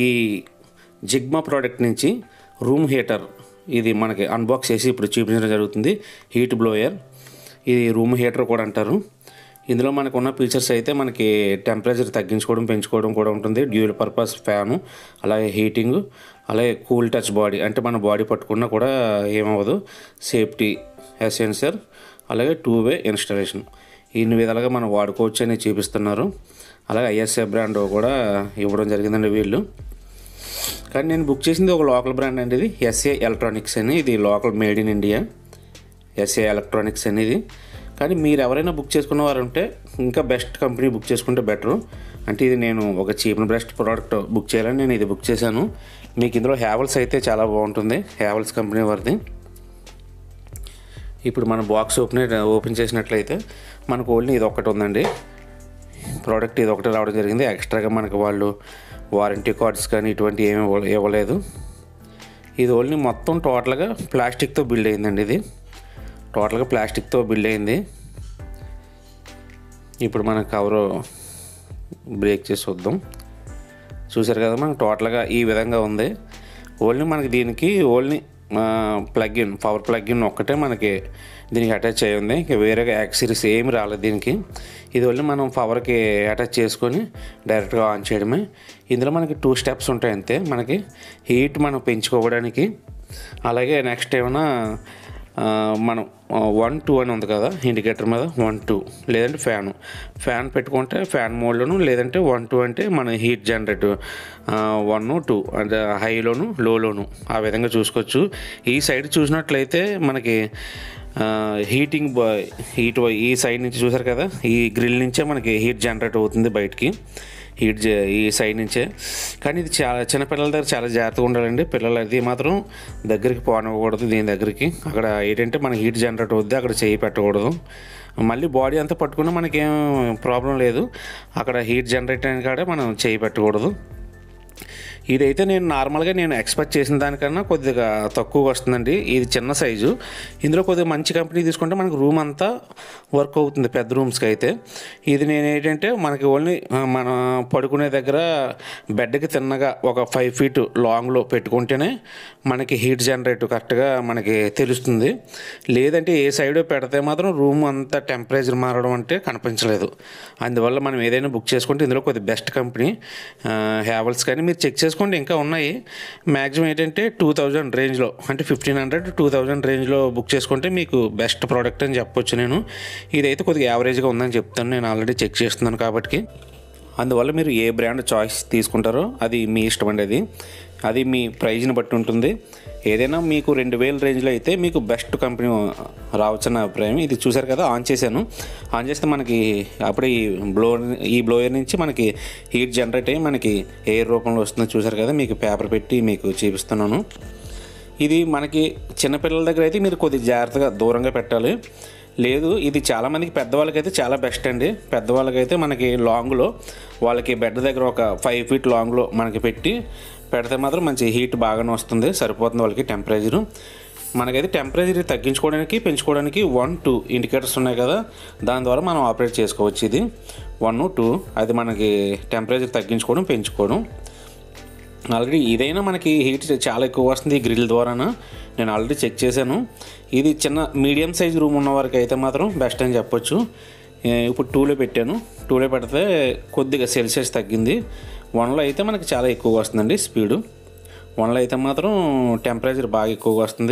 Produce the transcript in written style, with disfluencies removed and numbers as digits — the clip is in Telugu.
ఈ జిగ్మా ప్రోడక్ట్ నుంచి రూమ్ హీటర్ ఇది మనకి అన్బాక్స్ చేసి ఇప్పుడు చూపించడం జరుగుతుంది. హీట్ బ్లోయర్, ఇది రూమ్ హీటర్ కూడా అంటారు. ఇందులో మనకు ఉన్న ఫీచర్స్ అయితే మనకి టెంపరేచర్ తగ్గించుకోవడం పెంచుకోవడం కూడా ఉంటుంది. డ్యూయల్ పర్పస్ ఫ్యాను, అలాగే హీటింగ్, అలాగే కూల్ టచ్ బాడీ, అంటే మన బాడీ పట్టుకున్నా కూడా ఏమవ్వదు. సేఫ్టీ ఎసెన్సర్, అలాగే 2-వే ఇన్స్టాలేషన్, ఇన్ని విధాలుగా మనం వాడుకోవచ్చు అని చూపిస్తున్నారు. అలాగే ఐఎస్ఏ బ్రాండ్ కూడా ఇవ్వడం జరిగిందండి వీళ్ళు. కానీ నేను బుక్ చేసింది ఒక లోకల్ బ్రాండ్ అండి, ఇది ఎస్ఏ ఎలక్ట్రానిక్స్ అని. ఇది local made in India, SA electronics అనేది. కానీ మీరు ఎవరైనా బుక్ చేసుకున్న వారు ఉంటే ఇంకా బెస్ట్ కంపెనీ బుక్ చేసుకుంటే బెటరు. అంటే ఇది నేను ఒక cheap and best product book చేయాలని నేను ఇది బుక్ చేశాను. మీకు ఇందులో హ్యావెల్స్ అయితే చాలా బాగుంటుంది, హ్యావెల్స్ కంపెనీ వారిది. ఇప్పుడు మన బాక్స్ ఓపెన్ చేసినట్లయితే మనకు ఓన్లీ ఇది ఒకటి ఉందండి ప్రోడక్ట్, ఇది ఒకటి రావడం జరిగింది. ఎక్స్ట్రాగా మనకు వాళ్ళు వారంటీ కార్డ్స్ కానీ ఇటువంటి ఏమీ ఇవ్వలేదు. ఇది ఓన్లీ మొత్తం టోటల్గా ప్లాస్టిక్తో బిల్డ్ అయిందండి. ఇది టోటల్గా ప్లాస్టిక్తో బిల్డ్ అయింది. ఇప్పుడు మన కవరు బ్రేక్ చేసి చూద్దాం. చూసారు కదా, మనకు టోటల్గా ఈ విధంగా ఉంది. ఓన్లీ మనకి దీనికి ఓన్లీ ప్లగ్ఇన్, పవర్ ప్లగ్ఇన్ ఒక్కటే మనకి దీనికి అటాచ్ అయ్యి ఉంది. ఇంకా వేరేగా యాక్సెసరీస్ ఏమి రాలేదు దీనికి. ఇది ఓన్లీ మనం పవర్కి అటాచ్ చేసుకొని డైరెక్ట్గా ఆన్ చేయడమే. ఇందులో మనకి 2 స్టెప్స్ ఉంటాయి అంతే. మనకి హీట్ మనం పెంచుకోవడానికి, అలాగే నెక్స్ట్ ఏమైనా మనం 1-2 అని ఉంది కదా ఇండికేటర్ మీద, 1-2, లేదంటే ఫ్యాన్ పెట్టుకుంటే ఫ్యాన్ మోడ్లోను, లేదంటే 1-2 అంటే మన హీట్ జనరేట్ 1-2 అంటే హైలోను లోలోను ఆ విధంగా చూసుకోవచ్చు. ఈ సైడ్ చూసినట్లయితే మనకి హీట్ ఈ సైడ్ నుంచి చూసారు కదా, ఈ గ్రిల్ నుంచే మనకి హీట్ జనరేట్ అవుతుంది బయటికి, ఈ సైడ్ నుంచే. కానీ ఇది చాలా చిన్నపిల్లల దగ్గర చాలా జాగ్రత్తగా ఉండాలండి. పిల్లలు అది మాత్రం దగ్గరికి పోనివ్వకూడదు. దీని దగ్గరికి అక్కడ ఏంటంటే మనకి హీట్ జనరేట్ అవుద్ది, అక్కడ చేయి పెట్టకూడదు. మళ్ళీ బాడీ అంతా పట్టుకున్నా మనకేం ప్రాబ్లం లేదు, అక్కడ హీట్ జనరేట్ అయిన కాడే మనం చేయి పెట్టకూడదు. ఇదైతే నేను నార్మల్గా ఎక్స్పెక్ట్ చేసిన దానికన్నా కొద్దిగా తక్కువగా వస్తుందండి. ఇది చిన్న సైజు. ఇందులో కొద్దిగా మంచి కంపెనీ తీసుకుంటే మనకు రూమ్ అంతా వర్క్ అవుతుంది, పెద్ద రూమ్స్కి అయితే. ఇది నేను ఏంటంటే మనకి ఓన్లీ మన పడుకునే దగ్గర బెడ్కి తిన్నగా ఒక 5 feet లాంగ్లో పెట్టుకుంటేనే మనకి హీట్ జనరేట్ కరెక్ట్గా మనకి తెలుస్తుంది. లేదంటే ఏ సైడ్ పెడితే మాత్రం రూమ్ అంతా టెంపరేచర్ మారడం అంటే కనిపించలేదు. అందువల్ల మనం ఏదైనా బుక్ చేసుకుంటే ఇందులో కొద్దిగా బెస్ట్ కంపెనీ హ్యావెల్స్ కానీ మీరు చెక్ చేసుకోండి, ఇంకా ఉన్నాయి. మ్యాక్సిమం ఏంటంటే 2000 రేంజ్లో, అంటే 1500-2000 రేంజ్లో బుక్ చేసుకుంటే మీకు బెస్ట్ ప్రోడక్ట్ అని చెప్పొచ్చు నేను. ఇదైతే కొద్దిగా యావరేజ్గా ఉందని చెప్తాను, నేను ఆల్రెడీ చెక్ చేస్తున్నాను కాబట్టి. అందువల్ల మీరు ఏ బ్రాండ్ చాయిస్ తీసుకుంటారో అది మీ ఇష్టం అండి. అది మీ ప్రైజ్ని బట్టి ఉంటుంది. ఏదైనా మీకు 2000 రేంజ్లో అయితే మీకు బెస్ట్ కంపెనీ రావచ్చన్న అభిప్రాయం. ఇది చూసారు కదా, ఆన్ చేశాను. ఆన్ చేస్తే మనకి అప్పుడే ఈ బ్లోయర్ నుంచి మనకి హీట్ జనరేట్ అయ్యి మనకి ఎయిర్ రూపంలో వస్తుంది. చూసారు కదా, మీకు పేపర్ పెట్టి మీకు చూపిస్తున్నాను. ఇది మనకి చిన్నపిల్లల దగ్గర అయితే మీరు కొద్దిగా జాగ్రత్తగా దూరంగా పెట్టాలి. లేదు, ఇది చాలామందికి పెద్దవాళ్ళకైతే చాలా బెస్ట్ అండి. పెద్దవాళ్ళకైతే మనకి లాంగ్లో వాళ్ళకి బెడ్ దగ్గర ఒక 5 feet లాంగ్లో మనకి పెడితే మాత్రం మంచి హీట్ బాగానే వస్తుంది, సరిపోతుంది వాళ్ళకి టెంపరేచరు. మనకైతే టెంపరేచర్ తగ్గించుకోవడానికి పెంచుకోవడానికి 1-2 ఇండికేటర్స్ ఉన్నాయి కదా, దాని ద్వారా మనం ఆపరేట్ చేసుకోవచ్చు. ఇది 1-2 అది మనకి టెంపరేచర్ తగ్గించుకోవడం పెంచుకోవడం. ఆల్రెడీ ఇదైనా మనకి హీట్ చాలా ఎక్కువ వస్తుంది ఈ గ్రిల్ ద్వారా, నేను ఆల్రెడీ చెక్ చేశాను. ఇది చిన్న మీడియం సైజ్ రూమ్ ఉన్న వారికి అయితే మాత్రం బెస్ట్ అని చెప్పొచ్చు. ఇప్పుడు 2లో పెట్టాను. 2లో పెడితే కొద్దిగా సెల్సియస్ తగ్గింది. 1లో అయితే మనకి చాలా ఎక్కువగా వస్తుందండి స్పీడు. 1లో అయితే మాత్రం టెంపరేచర్ బాగా ఎక్కువగా వస్తుంది.